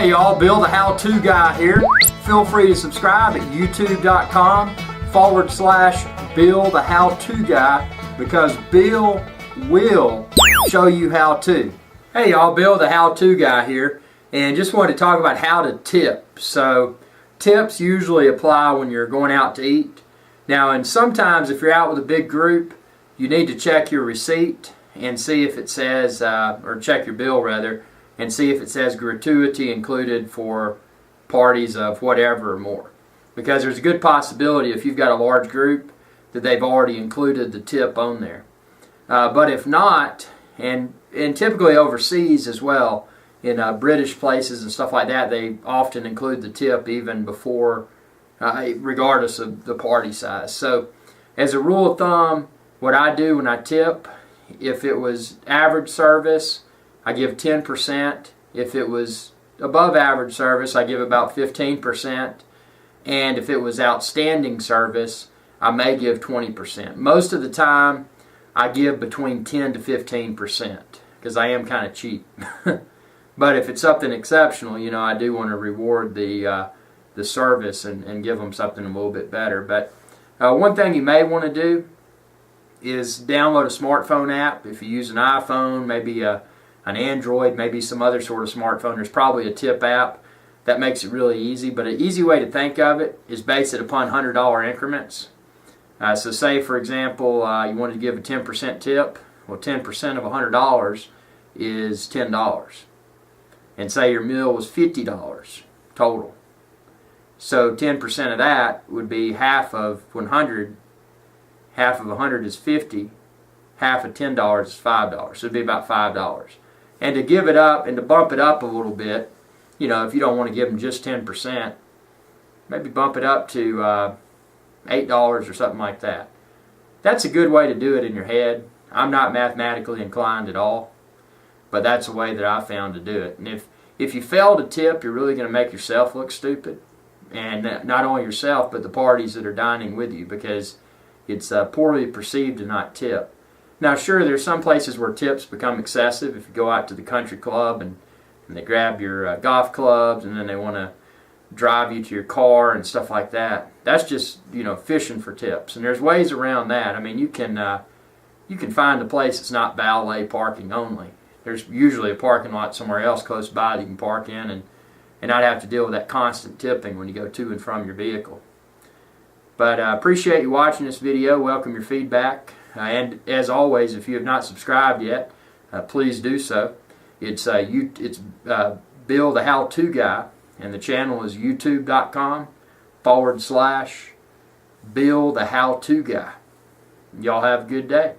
Hey y'all, Bill the How-To Guy here. Feel free to subscribe at youtube.com/Bill the How-To Guy because Bill will show you how to. Hey y'all, Bill the How-To Guy here, and just wanted to talk about how to tip. So tips usually apply when you're going out to eat. Now, and sometimes if you're out with a big group, you need to check your receipt and see if it says, or check your bill rather, and see if it says gratuity included for parties of whatever or more. Because there's a good possibility if you've got a large group that they've already included the tip on there. But if not, and typically overseas as well, in British places and stuff like that, they often include the tip even before, regardless of the party size. So as a rule of thumb, what I do when I tip, if it was average service, I give 10%. If it was above average service, I give about 15%. And if it was outstanding service, I may give 20%. Most of the time, I give between 10 to 15% because I am kind of cheap. But if it's something exceptional, you know, I do want to reward the service and give them something a little bit better. But one thing you may want to do is download a smartphone app. If you use an iPhone, maybe an Android, maybe some other sort of smartphone, there's probably a tip app that makes it really easy. But an easy way to think of it is base it upon $100 increments. So say, for example, you wanted to give a 10% tip. Well, 10% of $100 is $10. And say your meal was $50 total. So 10% of that would be half of 100. Half of 100 is 50. Half of $10 is $5. So it'd be about $5. And to give it up and to bump it up a little bit, you know, if you don't want to give them just 10%, maybe bump it up to $8 or something like that. That's a good way to do it in your head. I'm not mathematically inclined at all, but that's a way that I found to do it. And if you fail to tip, you're really going to make yourself look stupid. And not only yourself, but the parties that are dining with you, because it's poorly perceived to not tip. Now, sure, there's some places where tips become excessive. If you go out to the country club and they grab your golf clubs and then they want to drive you to your car and stuff like that, that's just, you know, fishing for tips. And there's ways around that. I mean, you can find a place that's not valet parking only. There's usually a parking lot somewhere else close by that you can park in and not have to deal with that constant tipping when you go to and from your vehicle. But I appreciate you watching this video. Welcome your feedback. And as always, if you have not subscribed yet, please do so. It's Bill the How-To Guy, and the channel is youtube.com/Bill the How-To Guy. Y'all have a good day.